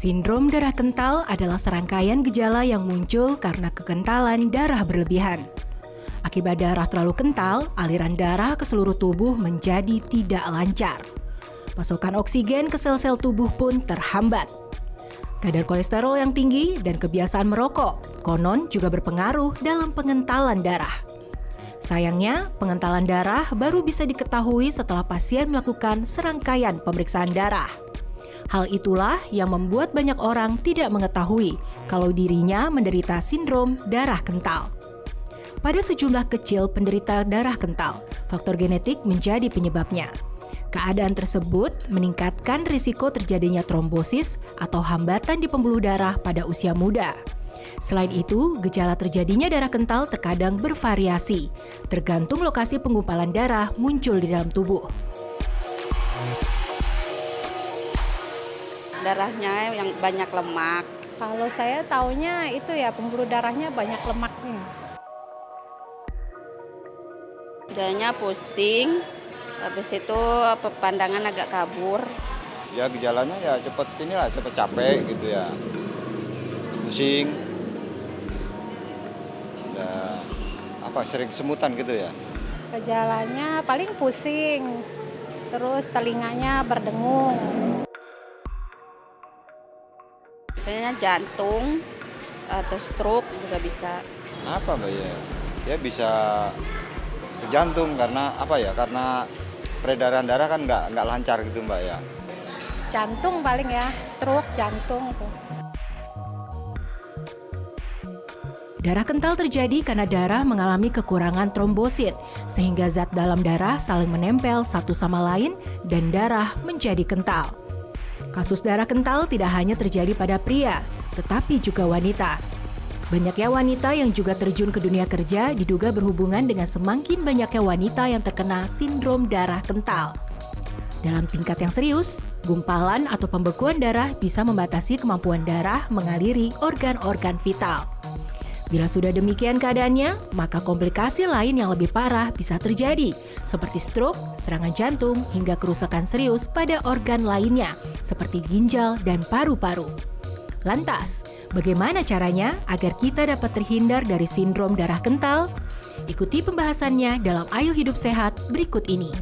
Sindrom darah kental adalah serangkaian gejala yang muncul karena kekentalan darah berlebihan. Akibat darah terlalu kental, aliran darah ke seluruh tubuh menjadi tidak lancar. Pasokan oksigen ke sel-sel tubuh pun terhambat. Kadar kolesterol yang tinggi dan kebiasaan merokok konon juga berpengaruh dalam pengentalan darah. Sayangnya, pengentalan darah baru bisa diketahui setelah pasien melakukan serangkaian pemeriksaan darah. Hal itulah yang membuat banyak orang tidak mengetahui kalau dirinya menderita sindrom darah kental. Pada sejumlah kecil penderita darah kental, faktor genetik menjadi penyebabnya. Keadaan tersebut meningkatkan risiko terjadinya trombosis atau hambatan di pembuluh darah pada usia muda. Selain itu, gejala terjadinya darah kental terkadang bervariasi, tergantung lokasi penggumpalan darah muncul di dalam tubuh. Darahnya yang banyak lemak. Kalau saya taunya itu ya pembuluh darahnya banyak lemaknya. Gejalanya pusing, habis itu pandangan agak kabur. Ya gejalanya ya cepet capek gitu ya. Pusing. Sering kesemutan gitu ya. Gejalanya paling pusing, terus telinganya berdengung. Biasanya jantung atau stroke juga bisa. Apa Mbak ya? Ya bisa ke jantung karena apa ya? Karena peredaran darah kan nggak lancar gitu Mbak ya. Jantung paling ya, stroke jantung tuh. Darah kental terjadi karena darah mengalami kekurangan trombosit, sehingga zat dalam darah saling menempel satu sama lain dan darah menjadi kental. Kasus darah kental tidak hanya terjadi pada pria, tetapi juga wanita. Banyaknya wanita yang juga terjun ke dunia kerja diduga berhubungan dengan semakin banyaknya wanita yang terkena sindrom darah kental. Dalam tingkat yang serius, gumpalan atau pembekuan darah bisa membatasi kemampuan darah mengaliri organ-organ vital. Bila sudah demikian keadaannya, maka komplikasi lain yang lebih parah bisa terjadi, seperti stroke, serangan jantung, hingga kerusakan serius pada organ lainnya, seperti ginjal dan paru-paru. Lantas, bagaimana caranya agar kita dapat terhindar dari sindrom darah kental? Ikuti pembahasannya dalam Ayo Hidup Sehat berikut ini.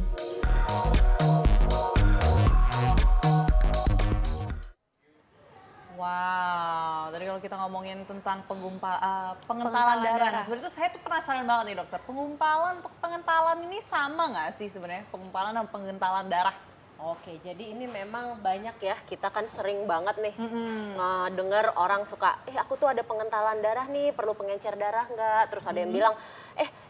Wow, tadi kalau kita ngomongin tentang pengentalan darah. Sebenarnya itu saya tuh penasaran banget nih dokter. Pengentalan ini sama nggak sih sebenarnya penggumpalan dan pengentalan darah? Oke, jadi ini memang banyak ya, kita kan sering banget nih dengar orang suka, aku tuh ada pengentalan darah nih, perlu pengencer darah nggak? Terus ada yang bilang,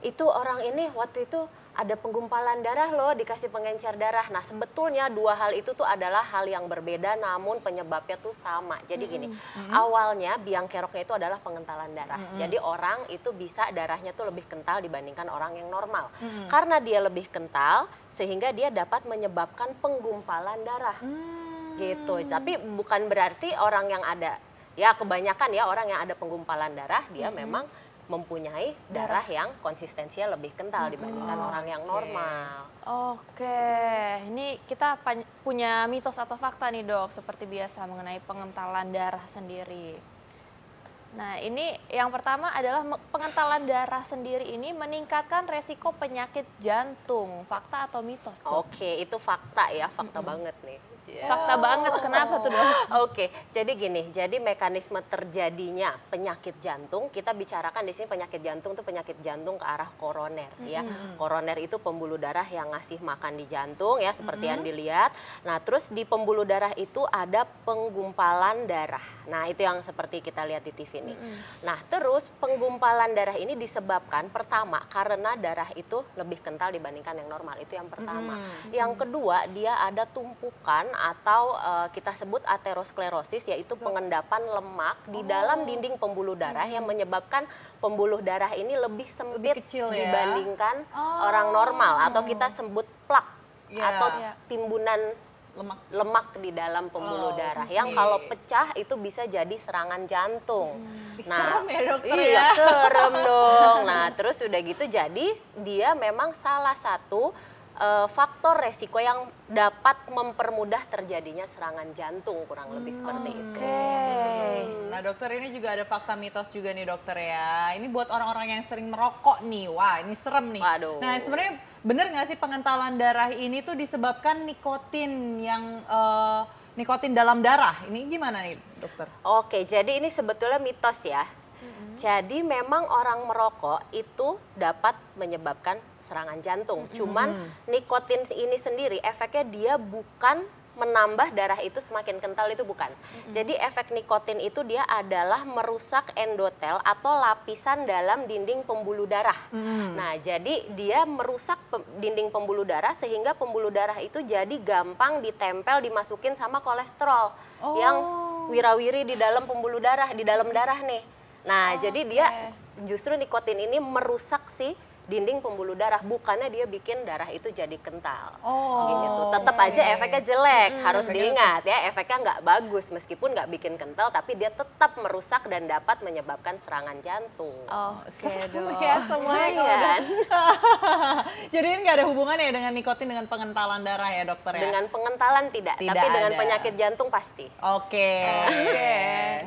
itu orang ini waktu itu ada penggumpalan darah loh, dikasih pengencer darah. Nah sebetulnya dua hal itu tuh adalah hal yang berbeda namun penyebabnya tuh sama. Jadi gini, awalnya biang keroknya itu adalah pengentalan darah. Jadi orang itu bisa darahnya tuh lebih kental dibandingkan orang yang normal. Karena dia lebih kental sehingga dia dapat menyebabkan penggumpalan darah. Gitu, tapi bukan berarti orang yang ada, ya kebanyakan ya orang yang ada penggumpalan darah dia memang mempunyai darah yang konsistensinya lebih kental dibandingkan orang yang normal. Oke, ini kita punya mitos atau fakta nih dok, seperti biasa mengenai pengentalan darah sendiri. Nah ini yang pertama adalah pengentalan darah sendiri ini meningkatkan resiko penyakit jantung. Fakta atau mitos? Dok? Oke, itu fakta ya, fakta banget nih. Fakta banget, kenapa tuh dok? Oke, jadi gini, jadi mekanisme terjadinya penyakit jantung, kita bicarakan di sini penyakit jantung itu penyakit jantung ke arah koroner ya. Koroner itu pembuluh darah yang ngasih makan di jantung ya, seperti yang dilihat. Nah terus di pembuluh darah itu ada penggumpalan darah. Nah itu yang seperti kita lihat di TV nih. Nah terus penggumpalan darah ini disebabkan pertama karena darah itu lebih kental dibandingkan yang normal, itu yang pertama. Yang kedua dia ada tumpukan atau kita sebut aterosklerosis, yaitu pengendapan lemak di dalam dinding pembuluh darah yang menyebabkan pembuluh darah ini lebih sempit kecil ya? Dibandingkan orang normal, atau kita sebut plak atau timbunan lemak di dalam pembuluh darah yang kalau pecah itu bisa jadi serangan jantung. Nah, serem ya dokter iya, ya? serem dong. Nah terus udah gitu jadi dia memang salah satu faktor resiko yang dapat mempermudah terjadinya serangan jantung, kurang lebih seperti itu. Nah dokter, ini juga ada fakta mitos juga nih dokter ya. Ini buat orang-orang yang sering merokok nih, wah ini serem nih. Waduh. Nah sebenarnya bener nggak sih pengentalan darah ini tuh disebabkan nikotin yang nikotin dalam darah? Ini gimana nih dokter? Oke, jadi ini sebetulnya mitos ya. Jadi memang orang merokok itu dapat menyebabkan serangan jantung. Cuman nikotin ini sendiri efeknya dia bukan menambah darah itu semakin kental, itu bukan. Jadi efek nikotin itu dia adalah merusak endotel atau lapisan dalam dinding pembuluh darah. Nah, jadi dia merusak dinding pembuluh darah sehingga pembuluh darah itu jadi gampang ditempel, dimasukin sama kolesterol yang wirawiri di dalam pembuluh darah, di dalam darah nih. Nah, jadi dia justru nikotin ini merusak si dinding pembuluh darah, bukannya dia bikin darah itu jadi kental. Gitu. Tetap aja efeknya jelek, harus diingat ya, efeknya nggak bagus meskipun nggak bikin kental, tapi dia tetap merusak dan dapat menyebabkan serangan jantung. Oke dok. Ya semuanya kalau Kan? jadi ini nggak ada hubungannya ya dengan nikotin dengan pengentalan darah ya dokter ya? Dengan pengentalan tidak, Tidak tapi dengan ada. penyakit jantung pasti. Oke.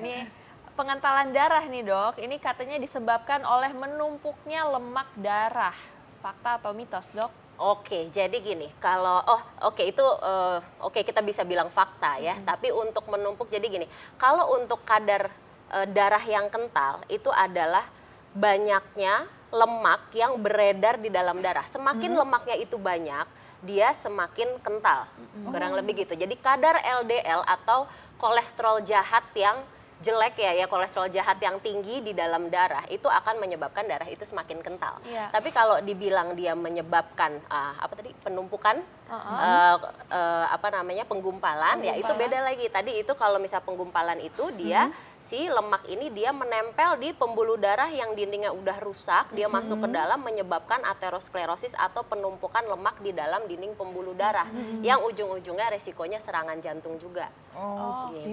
Nih pengentalan darah nih dok, ini katanya disebabkan oleh menumpuknya lemak darah. Fakta atau mitos dok? Oke, jadi gini, kalau kita bisa bilang fakta ya, tapi untuk menumpuk jadi gini, kalau untuk kadar darah yang kental itu adalah banyaknya lemak yang beredar di dalam darah. Semakin lemaknya itu banyak, dia semakin kental, kurang lebih gitu. Jadi kadar LDL atau kolesterol jahat yang jelek ya, kolesterol jahat yang tinggi di dalam darah itu akan menyebabkan darah itu semakin kental. Tapi kalau dibilang dia menyebabkan penumpukan, penggumpalan, ya itu beda lagi. Tadi itu kalau misal penggumpalan itu dia si lemak ini dia menempel di pembuluh darah yang dindingnya udah rusak, dia masuk ke dalam menyebabkan aterosklerosis atau penumpukan lemak di dalam dinding pembuluh darah yang ujung-ujungnya resikonya serangan jantung juga. Gitu.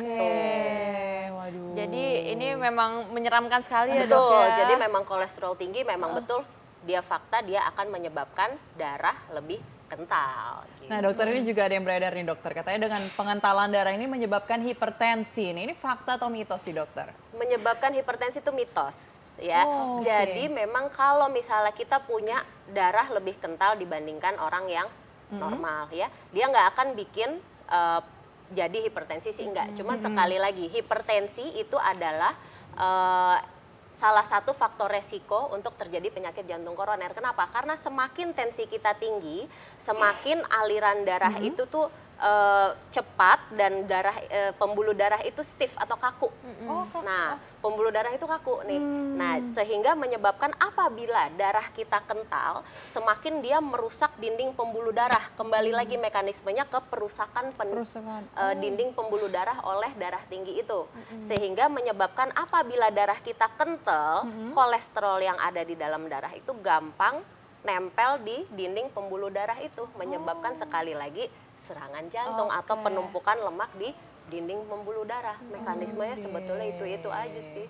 Waduh. Jadi ini memang menyeramkan sekali ya Betul, dok ya. jadi memang kolesterol tinggi memang betul dia fakta dia akan menyebabkan darah lebih kental. Gitu. Nah dokter, ini juga ada yang beredar nih dokter, katanya dengan pengentalan darah ini menyebabkan hipertensi. Nah, ini fakta atau mitos sih dokter? Menyebabkan hipertensi itu mitos ya. Jadi memang kalau misalnya kita punya darah lebih kental dibandingkan orang yang normal ya, dia nggak akan bikin jadi hipertensi sih enggak. Cuman sekali lagi hipertensi itu adalah salah satu faktor resiko untuk terjadi penyakit jantung koroner. Kenapa? Karena semakin tensi kita tinggi, semakin aliran darah itu tuh cepat dan pembuluh darah itu stiff atau kaku. Nah, pembuluh darah itu kaku nih. Nah, sehingga menyebabkan apabila darah kita kental, semakin dia merusak dinding pembuluh darah. Kembali lagi mekanismenya ke perusakan dinding pembuluh darah oleh darah tinggi itu. Sehingga menyebabkan apabila darah kita kental, kolesterol yang ada di dalam darah itu gampang nempel di dinding pembuluh darah itu, menyebabkan sekali lagi serangan jantung atau penumpukan lemak di dinding pembuluh darah. Mekanismenya sebetulnya itu aja sih.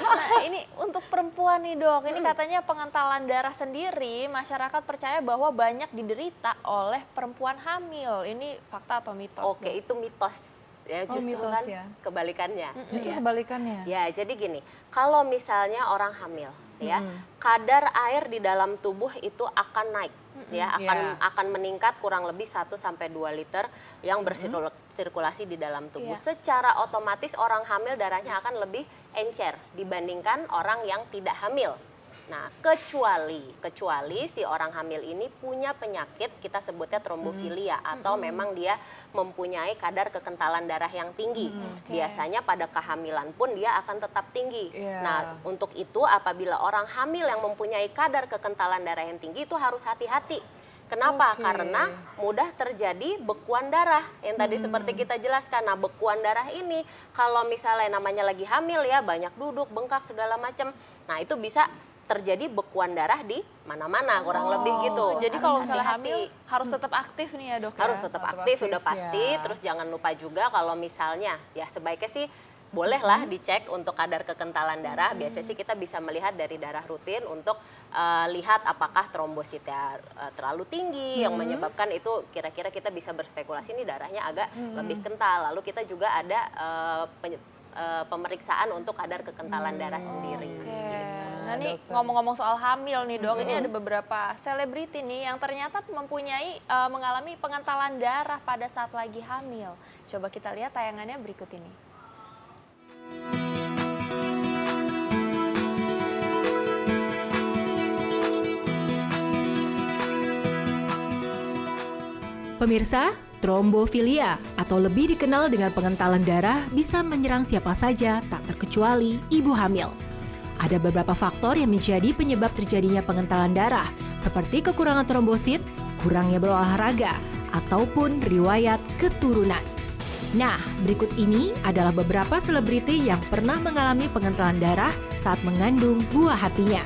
Nah ini untuk perempuan nih dok, ini katanya pengentalan darah sendiri masyarakat percaya bahwa banyak diderita oleh perempuan hamil. Ini fakta atau mitos? Oke, itu mitos. Ya, justru mitos kan ya. Kebalikannya. Justru kebalikannya. Ya, jadi gini, kalau misalnya orang hamil ya, kadar air di dalam tubuh itu akan naik ya, akan meningkat kurang lebih 1 sampai 2 liter yang bersirkulasi di dalam tubuh. Secara otomatis orang hamil darahnya akan lebih encer dibandingkan orang yang tidak hamil. Nah, kecuali si orang hamil ini punya penyakit kita sebutnya trombofilia atau memang dia mempunyai kadar kekentalan darah yang tinggi. Biasanya pada kehamilan pun dia akan tetap tinggi. Nah, untuk itu apabila orang hamil yang mempunyai kadar kekentalan darah yang tinggi itu harus hati-hati. Kenapa? Karena mudah terjadi bekuan darah yang tadi seperti kita jelaskan. Nah, bekuan darah ini kalau misalnya namanya lagi hamil ya, banyak duduk, bengkak segala macam. Nah, itu bisa terjadi bekuan darah di mana-mana, kurang lebih gitu. Jadi kalau misalnya hamil harus tetap aktif nih ya dok? Harus tetap aktif, udah pasti. Terus jangan lupa juga kalau misalnya ya sebaiknya sih bolehlah dicek untuk kadar kekentalan darah. Biasanya sih kita bisa melihat dari darah rutin untuk lihat apakah trombositnya terlalu tinggi yang menyebabkan itu, kira-kira kita bisa berspekulasi ini darahnya agak lebih kental. Lalu kita juga ada pemeriksaan untuk kadar kekentalan darah sendiri. Oke. Nah ini ngomong-ngomong soal hamil nih dok, ini ada beberapa selebriti nih yang ternyata mengalami pengentalan darah pada saat lagi hamil. Coba kita lihat tayangannya berikut ini. Pemirsa, trombofilia atau lebih dikenal dengan pengentalan darah bisa menyerang siapa saja, tak terkecuali ibu hamil. Ada beberapa faktor yang menjadi penyebab terjadinya pengentalan darah, seperti kekurangan trombosit, kurangnya berolahraga, ataupun riwayat keturunan. Nah, berikut ini adalah beberapa selebriti yang pernah mengalami pengentalan darah saat mengandung buah hatinya.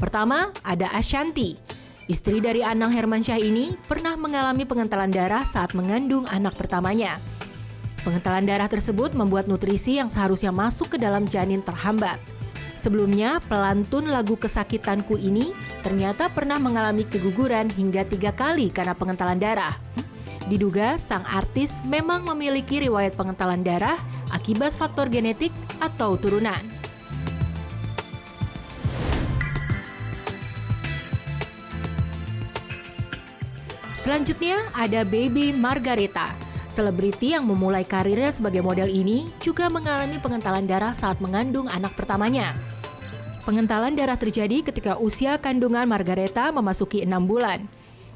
Pertama, ada Ashanti. Istri dari Anang Hermansyah ini pernah mengalami pengentalan darah saat mengandung anak pertamanya. Pengentalan darah tersebut membuat nutrisi yang seharusnya masuk ke dalam janin terhambat. Sebelumnya, pelantun lagu Kesakitanku ini ternyata pernah mengalami keguguran hingga 3 kali karena pengentalan darah. Diduga sang artis memang memiliki riwayat pengentalan darah akibat faktor genetik atau turunan. Selanjutnya ada Baby Margareta. Selebriti yang memulai karirnya sebagai model ini juga mengalami pengentalan darah saat mengandung anak pertamanya. Pengentalan darah terjadi ketika usia kandungan Margareta memasuki 6 bulan.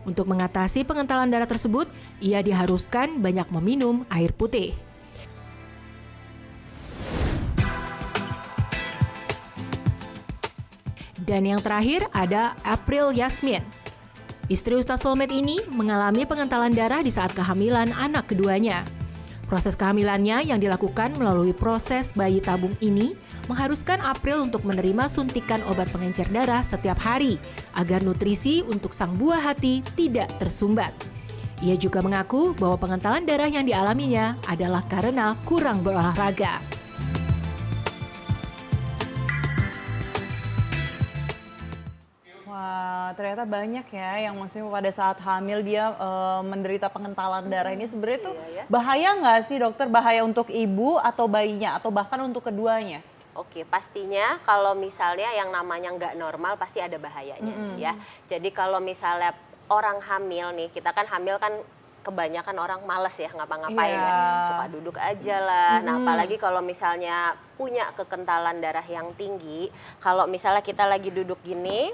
Untuk mengatasi pengentalan darah tersebut, ia diharuskan banyak meminum air putih. Dan yang terakhir ada April Yasmin. Istri Ustaz Solmed ini mengalami pengentalan darah di saat kehamilan anak keduanya. Proses kehamilannya yang dilakukan melalui proses bayi tabung ini mengharuskan April untuk menerima suntikan obat pengencer darah setiap hari agar nutrisi untuk sang buah hati tidak tersumbat. Ia juga mengaku bahwa pengentalan darah yang dialaminya adalah karena kurang berolahraga. Wah, ternyata banyak ya yang maksudnya pada saat hamil dia menderita pengentalan darah ini. Sebenarnya tuh bahaya nggak sih dokter? Bahaya untuk ibu atau bayinya atau bahkan untuk keduanya? Oke, pastinya kalau misalnya yang namanya nggak normal pasti ada bahayanya ya. Jadi kalau misalnya orang hamil nih, kita kan hamil kan kebanyakan orang males ya ngapa-ngapain ya, suka duduk aja lah. Nah apalagi kalau misalnya punya kekentalan darah yang tinggi, kalau misalnya kita lagi duduk gini,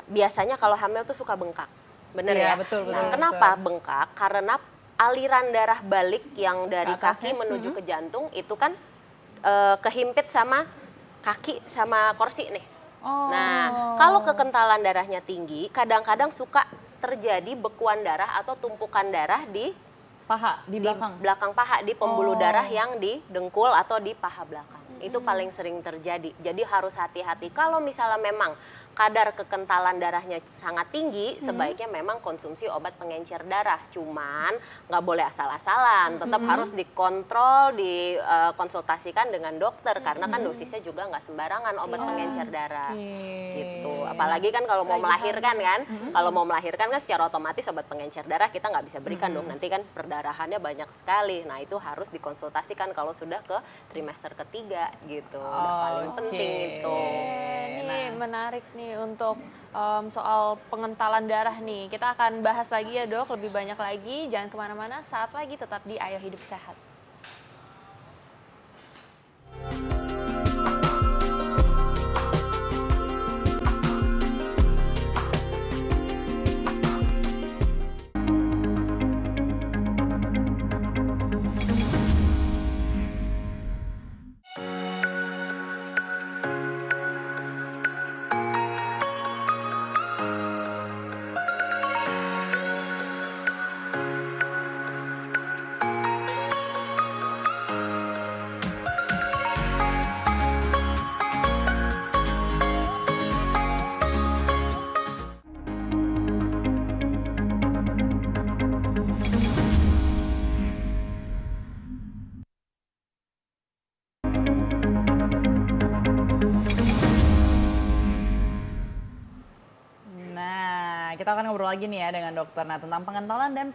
biasanya kalau hamil tuh suka bengkak, bener ya? Betul, nah kenapa bengkak? Karena aliran darah balik yang dari kaki menuju ke jantung itu kan kehimpit sama kaki sama kursi nih. Nah kalau kekentalan darahnya tinggi, kadang-kadang suka terjadi bekuan darah atau tumpukan darah di paha, di belakang paha, di pembuluh darah yang di dengkul atau di paha belakang. Itu paling sering terjadi. Jadi harus hati-hati. Kalau misalnya memang kadar kekentalan darahnya sangat tinggi, sebaiknya memang konsumsi obat pengencer darah. Cuman nggak boleh asal-asalan, tetap harus dikontrol, dikonsultasikan dengan dokter karena kan dosisnya juga nggak sembarangan obat pengencer darah. Gitu. Apalagi kan kalau mau melahirkan kan, kalau mau melahirkan kan secara otomatis obat pengencer darah kita nggak bisa berikan dong. Nanti kan perdarahannya banyak sekali. Nah itu harus dikonsultasikan kalau sudah ke trimester ketiga gitu. Paling penting itu. Ini menarik nih untuk soal pengentalan darah nih. Kita akan bahas lagi ya dok, lebih banyak lagi. Jangan kemana-mana, saat lagi tetap di Ayo Hidup Sehat. kita akan ngobrol lagi nih ya dengan dokter. Nah, tentang pengentalan dan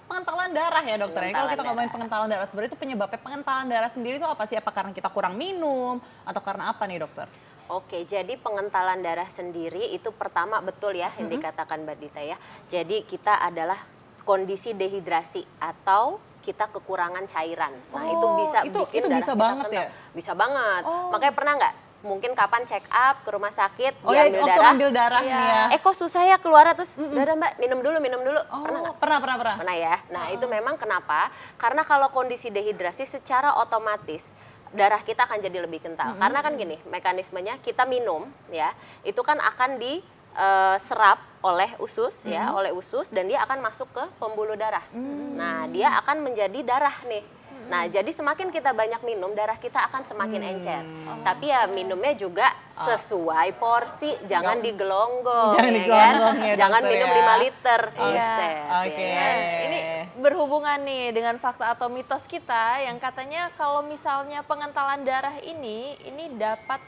pengentalan darah ya dokter. Ya, kalau kita ngomongin pengentalan darah, sebenarnya itu penyebabnya pengentalan darah sendiri itu apa sih? Apa karena kita kurang minum atau karena apa nih dokter? Oke, jadi pengentalan darah sendiri itu pertama betul ya yang dikatakan Mbak Dita ya. Jadi kita adalah kondisi dehidrasi atau kita kekurangan cairan. Nah, itu bisa bikin darah bisa kita banget kental. ya? Bisa banget. Makanya pernah nggak? Mungkin kapan check up ke rumah sakit, Oh ya, diambil waktu darah. ambil darah nih ya. Kok susah ya keluar terus, udah Mbak, minum dulu. Pernah nggak? Pernah. Pernah ya. Nah, itu memang kenapa? Karena kalau kondisi dehidrasi secara otomatis darah kita akan jadi lebih kental. Karena kan gini, mekanismenya kita minum ya, itu kan akan diserap oleh usus ya, oleh usus dan dia akan masuk ke pembuluh darah. Nah, dia akan menjadi darah nih. Nah, jadi semakin kita banyak minum, darah kita akan semakin encer. Tapi ya minumnya juga sesuai porsi, jangan digelonggong, Jangan ya digelonggong kan? ya, Jangan dokter minum ya. 5 liter. Buset, Oke. ya kan? Ini berhubungan nih dengan fakta atau mitos kita yang katanya kalau misalnya pengentalan darah ini dapat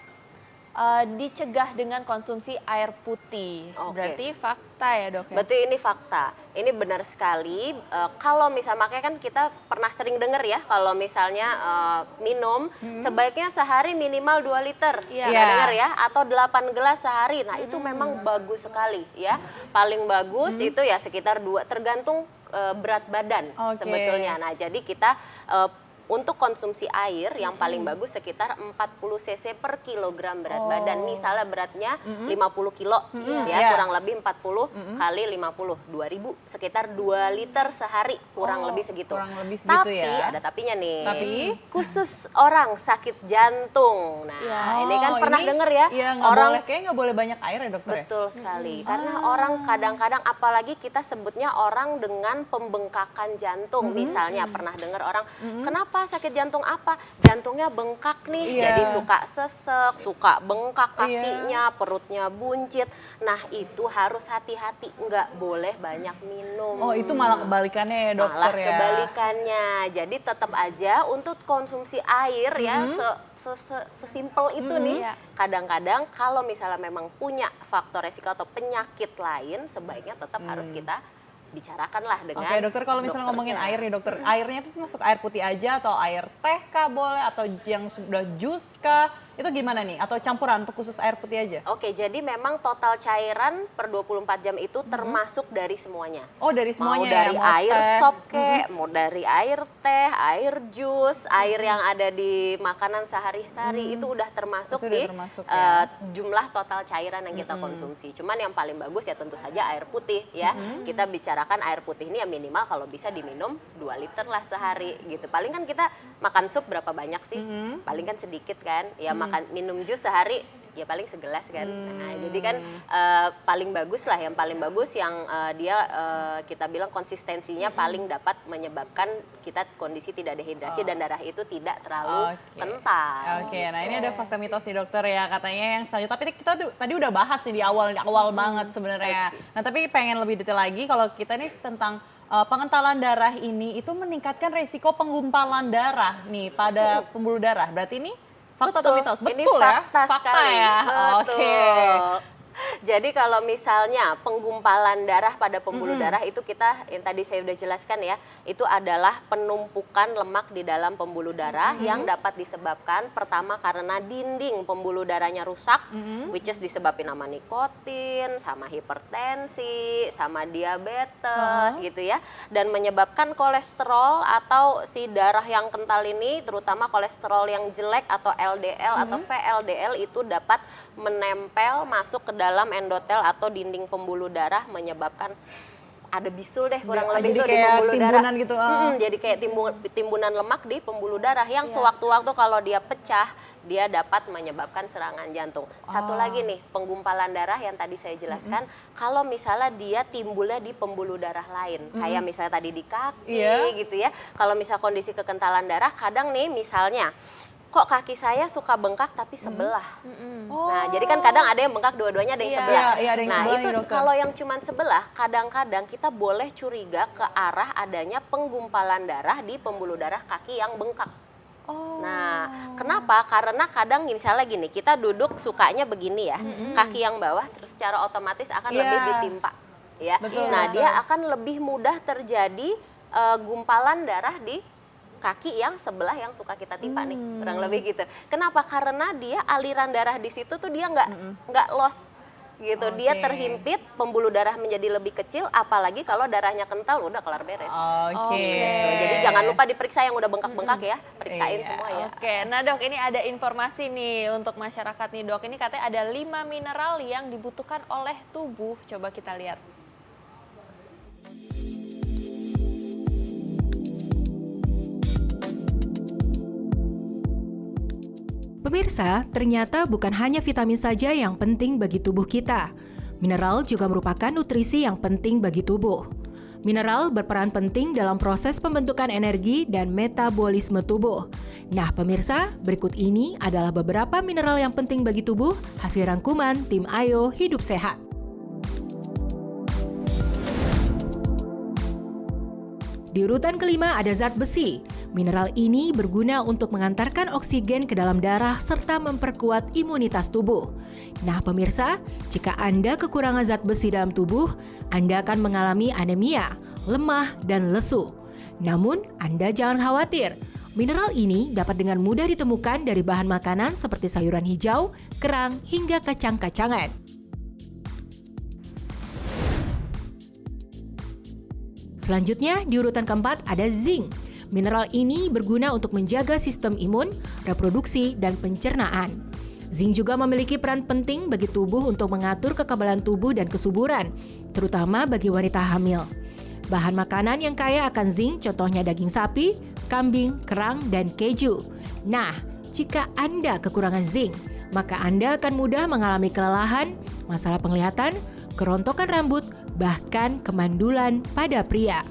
dicegah dengan konsumsi air putih. Oke. Berarti fakta ya dok ya? Berarti ini fakta, ini benar sekali. Kalau makanya kan kita pernah sering dengar ya, kalau misalnya minum sebaiknya sehari minimal 2 liter, Iya. pernah dengar ya, atau 8 gelas sehari. Nah itu memang bagus sekali ya. Paling bagus itu ya sekitar 2, tergantung berat badan sebetulnya. Nah jadi kita untuk konsumsi air yang paling bagus sekitar 40 cc per kilogram berat badan. Misalnya beratnya 50 kilo ya, kurang lebih 40 kali 50, 2000, sekitar 2 liter sehari, kurang lebih segitu. Kurang lebih segitu Tapi ya. ada tapinya nih. Tapi? Khusus orang sakit jantung. Nah, ini kan pernah denger ya, Iya, nggak boleh banyak air ya dokter ya? betul sekali. Karena orang kadang-kadang, apalagi kita sebutnya orang dengan pembengkakan jantung. Misalnya pernah dengar orang, kenapa sakit jantung apa? Jantungnya bengkak nih, Iya. jadi suka sesek, suka bengkak kakinya, perutnya buncit. Nah itu harus hati-hati, nggak boleh banyak minum. Oh, itu malah kebalikannya ya dokter Malah ya? kebalikannya. Jadi tetap aja untuk konsumsi air ya sesimpel itu nih. Iya. Kadang-kadang kalau misalnya memang punya faktor resiko atau penyakit lain, sebaiknya tetap harus kita bicarakan lah dengan Oke dokter, kalau misalnya ngomongin air nih dokter, airnya itu masuk air putih aja atau air teh kah boleh atau yang sudah jus kah? Itu gimana nih? Atau campuran untuk khusus air putih aja? Oke, jadi memang total cairan per 24 jam itu termasuk dari semuanya. Oh dari semuanya Mau dari ya? air teh. sop kek, mau dari air teh, air jus, air yang ada di makanan sehari-hari itu udah termasuk Itu udah di termasuk ya. jumlah total cairan yang kita konsumsi. Cuman yang paling bagus ya tentu saja air putih ya. Kita bicarakan air putih ini ya minimal kalau bisa diminum 2 liter lah sehari gitu. Paling kan kita makan sup berapa banyak sih? Paling kan sedikit kan. Ya minum jus sehari ya paling segelas kan. Nah, jadi kan paling bagus lah, yang paling bagus yang dia kita bilang konsistensinya paling dapat menyebabkan kita kondisi tidak dehidrasi dan darah itu tidak terlalu kental. Oke, nah ini ada fakta mitos nih dokter ya, katanya yang selanjutnya. Tapi kita tadi udah bahas nih di awal banget sebenarnya. Nah tapi pengen lebih detail lagi kalau kita nih tentang pengentalan darah ini itu meningkatkan resiko penggumpalan darah nih pada pembuluh darah. Berarti ini fakta atau mitos? Ini Betul ya? fakta sekali. ya? Betul. Oke. Jadi kalau misalnya penggumpalan darah pada pembuluh darah itu kita, yang tadi saya udah jelaskan ya, itu adalah penumpukan lemak di dalam pembuluh darah yang dapat disebabkan pertama karena dinding pembuluh darahnya rusak, which is disebabkan sama nikotin, sama hipertensi, sama diabetes gitu ya, dan menyebabkan kolesterol atau si darah yang kental ini, terutama kolesterol yang jelek atau LDL atau VLDL itu dapat menempel masuk ke dalam endotel atau dinding pembuluh darah, menyebabkan ada bisul deh kurang lebih jadi tuh di kayak pembuluh darah. timbunan gitu. Jadi kayak timbunan lemak di pembuluh darah yang sewaktu-waktu kalau dia pecah dia dapat menyebabkan serangan jantung. Satu lagi nih, penggumpalan darah yang tadi saya jelaskan, kalau misalnya dia timbulnya di pembuluh darah lain, kayak misalnya tadi di kaki gitu ya. Kalau misalnya kondisi kekentalan darah, kadang nih misalnya kok kaki saya suka bengkak tapi sebelah. Nah, jadi kan kadang ada yang bengkak dua-duanya, ada yang sebelah. Iya, ada yang Nah, sebelah itu nih, dokter. kalau yang cuman sebelah, kadang-kadang kita boleh curiga ke arah adanya penggumpalan darah di pembuluh darah kaki yang bengkak. Nah, kenapa? Karena kadang misalnya gini, kita duduk sukanya begini ya, kaki yang bawah terus secara otomatis akan lebih ditimpa. ya. Betul, Nah, betul. dia akan lebih mudah terjadi gumpalan darah di kaki yang sebelah yang suka kita timpa nih, kurang lebih gitu. Kenapa? Karena dia aliran darah di situ tuh dia nggak loss gitu. Dia Oke. terhimpit, pembuluh darah menjadi lebih kecil, apalagi kalau darahnya kental udah kelar beres. Oke. Gitu. Jadi jangan lupa diperiksa yang udah bengkak-bengkak ya, periksain Iya. semua ya. Oke, nah Dok, ini ada informasi nih untuk masyarakat nih Dok. Ini katanya ada 5 mineral yang dibutuhkan oleh tubuh. Coba kita lihat. Pemirsa, ternyata bukan hanya vitamin saja yang penting bagi tubuh kita. Mineral juga merupakan nutrisi yang penting bagi tubuh. Mineral berperan penting dalam proses pembentukan energi dan metabolisme tubuh. Nah, pemirsa, berikut ini adalah beberapa mineral yang penting bagi tubuh, hasil rangkuman tim Ayo Hidup Sehat. Di urutan kelima ada zat besi. Mineral ini berguna untuk mengantarkan oksigen ke dalam darah serta memperkuat imunitas tubuh. Nah, pemirsa, jika Anda kekurangan zat besi dalam tubuh, Anda akan mengalami anemia, lemah, dan lesu. Namun, Anda jangan khawatir. Mineral ini dapat dengan mudah ditemukan dari bahan makanan seperti sayuran hijau, kerang, hingga kacang-kacangan. Selanjutnya, di urutan keempat ada zinc. Mineral ini berguna untuk menjaga sistem imun, reproduksi, dan pencernaan. Zinc juga memiliki peran penting bagi tubuh untuk mengatur kekebalan tubuh dan kesuburan, terutama bagi wanita hamil. Bahan makanan yang kaya akan zinc contohnya daging sapi, kambing, kerang, dan keju. Nah, jika Anda kekurangan zinc, maka Anda akan mudah mengalami kelelahan, masalah penglihatan, kerontokan rambut, bahkan kemandulan pada pria.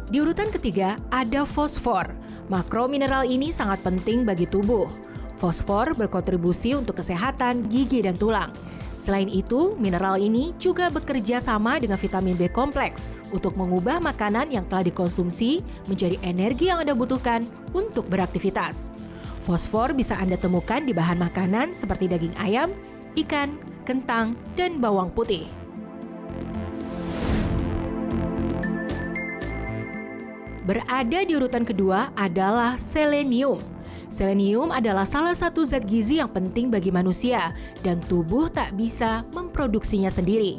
Di urutan ketiga ada fosfor. Makromineral ini sangat penting bagi tubuh. Fosfor berkontribusi untuk kesehatan gigi dan tulang. Selain itu, mineral ini juga bekerja sama dengan vitamin B kompleks untuk mengubah makanan yang telah dikonsumsi menjadi energi yang Anda butuhkan untuk beraktivitas. Fosfor bisa Anda temukan di bahan makanan seperti daging ayam, ikan, kentang, dan bawang putih. Berada di urutan kedua adalah selenium. Selenium adalah salah satu zat gizi yang penting bagi manusia dan tubuh tak bisa memproduksinya sendiri.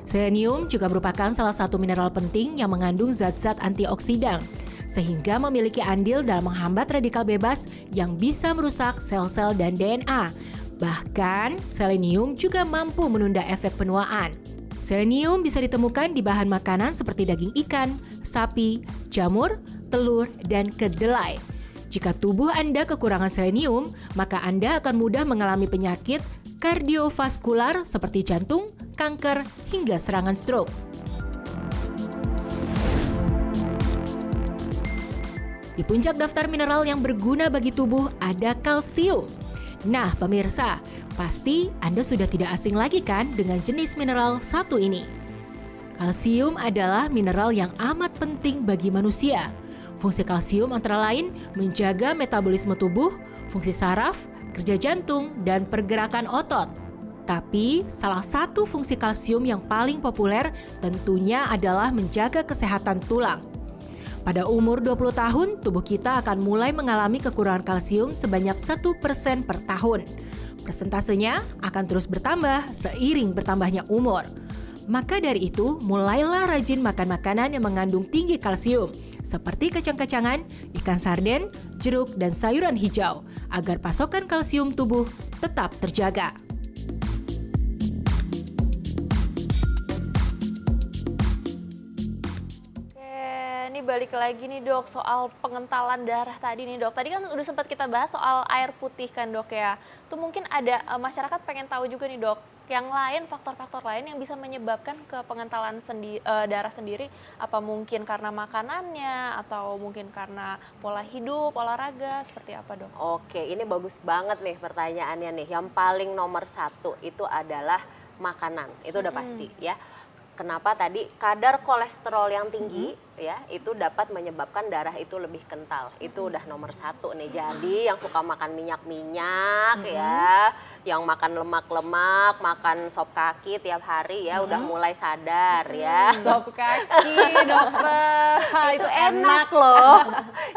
Selenium juga merupakan salah satu mineral penting yang mengandung zat-zat antioksidan, sehingga memiliki andil dalam menghambat radikal bebas yang bisa merusak sel-sel dan DNA. Bahkan, selenium juga mampu menunda efek penuaan. Selenium bisa ditemukan di bahan makanan seperti daging ikan, sapi, jamur, telur, dan kedelai. Jika tubuh Anda kekurangan selenium, maka Anda akan mudah mengalami penyakit kardiovaskular seperti jantung, kanker, hingga serangan stroke. Di puncak daftar mineral yang berguna bagi tubuh ada kalsium. Nah, pemirsa, pasti Anda sudah tidak asing lagi kan dengan jenis mineral satu ini. Kalsium adalah mineral yang amat penting bagi manusia. Fungsi kalsium antara lain menjaga metabolisme tubuh, fungsi saraf, kerja jantung, dan pergerakan otot. Tapi, salah satu fungsi kalsium yang paling populer tentunya adalah menjaga kesehatan tulang. Pada umur 20 tahun, tubuh kita akan mulai mengalami kekurangan kalsium sebanyak 1% per tahun. Persentasenya akan terus bertambah seiring bertambahnya umur. Maka dari itu, mulailah rajin makan makanan yang mengandung tinggi kalsium, seperti kacang-kacangan, ikan sarden, jeruk, dan sayuran hijau, agar pasokan kalsium tubuh tetap terjaga. Ini balik lagi nih Dok, soal pengentalan darah tadi nih Dok. Tadi kan udah sempat kita bahas soal air putih kan Dok ya. Tuh mungkin ada masyarakat pengen tahu juga nih Dok, yang lain, faktor-faktor lain yang bisa menyebabkan ke pengentalan darah sendiri, apa mungkin karena makanannya atau mungkin karena pola hidup, olahraga, seperti apa Dok? Oke, ini bagus banget nih pertanyaannya nih. Yang paling nomor satu itu adalah makanan, itu udah pasti ya. kenapa tadi kadar kolesterol yang tinggi ya itu dapat menyebabkan darah itu lebih kental. Itu udah nomor 1 nih. Jadi yang suka makan minyak-minyak ya, yang makan lemak-lemak, makan sop kaki tiap hari ya udah mulai sadar ya. Sop kaki, dokter. Itu enak loh.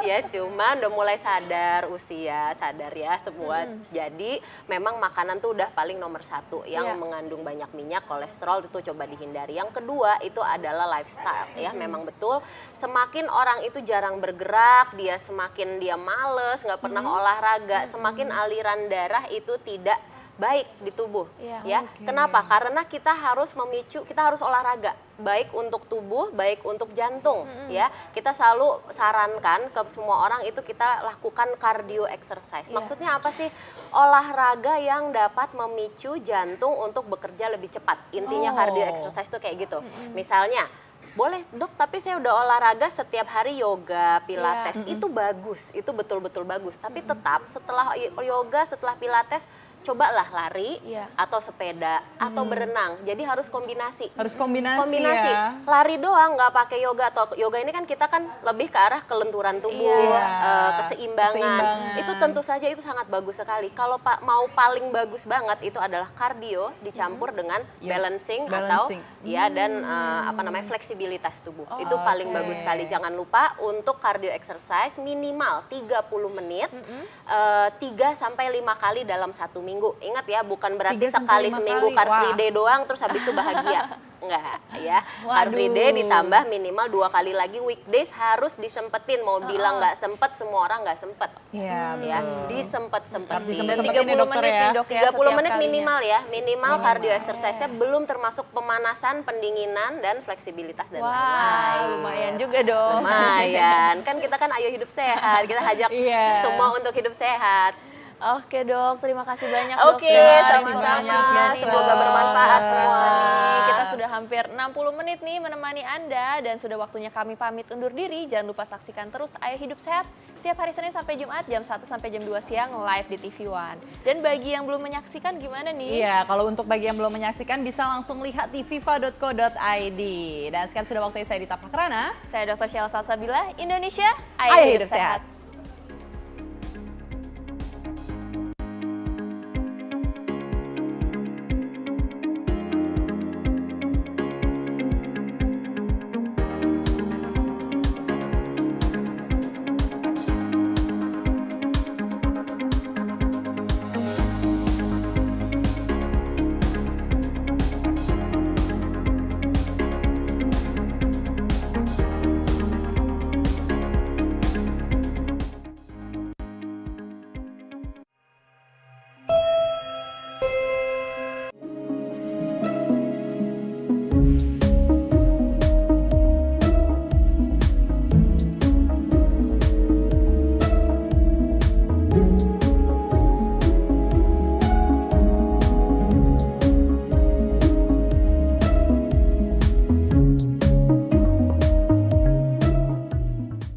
Ya cuman udah mulai sadar usia, sadar ya semua. Jadi memang makanan tuh udah paling nomor 1 yang mengandung banyak minyak, kolesterol itu coba dihindari. Yang kedua itu adalah lifestyle ya. Memang betul semakin orang itu jarang bergerak, semakin dia males, nggak pernah olahraga, semakin aliran darah itu tidak baik di tubuh ya. Kenapa? Karena kita harus memicu, kita harus olahraga baik untuk tubuh, baik untuk jantung ya. Kita selalu sarankan ke semua orang itu kita lakukan cardio exercise. Maksudnya apa sih? Olahraga yang dapat memicu jantung untuk bekerja lebih cepat. Intinya cardio exercise itu kayak gitu. Misalnya boleh dok, tapi saya udah olahraga setiap hari yoga, pilates, itu bagus, itu betul-betul bagus. Tapi tetap setelah yoga, setelah pilates, cobalah lari atau sepeda atau berenang. Jadi harus kombinasi. Harus kombinasi ya. Lari doang nggak pakai yoga, atau yoga ini kan kita kan lebih ke arah kelenturan tubuh, keseimbangan. Itu tentu saja itu sangat bagus sekali. Kalau mau paling bagus banget itu adalah kardio dicampur dengan balancing atau dan fleksibilitas tubuh. Itu paling bagus sekali. Jangan lupa untuk cardio exercise minimal 30 menit 3 sampai 5 kali dalam 1 minggu. Ingat ya, bukan berarti sekali seminggu car free day doang terus habis itu bahagia. Enggak ya. Car free day ditambah minimal 2 kali lagi weekdays harus disempetin. Mau bilang nggak sempet, semua orang nggak sempet. Iya, ya. Disempet-sempetin. Dan 30 menit ya. nih dok ya. 30 menit minimal ya. Minimal cardio exercise-nya belum termasuk pemanasan, pendinginan dan fleksibilitas dan lain-lain. Lumayan juga dong. Lumayan. Kan kita kan ayo hidup sehat. Kita ajak semua untuk hidup sehat. Oke dok, terima kasih banyak Oke, dokter. sama-sama. Semoga bermanfaat semua. Kita sudah hampir 60 menit nih menemani Anda dan sudah waktunya kami pamit undur diri. Jangan lupa saksikan terus Ayo Hidup Sehat setiap hari Senin sampai Jumat jam 1 sampai jam 2 siang live di TV One. Dan bagi yang belum menyaksikan gimana nih? Iya, kalau untuk bagi yang belum menyaksikan bisa langsung lihat di viva.co.id. Dan sekarang sudah waktunya saya Dita Pakrana. Saya Dr. Sheila Salsabila, Indonesia Ayo Hidup Sehat.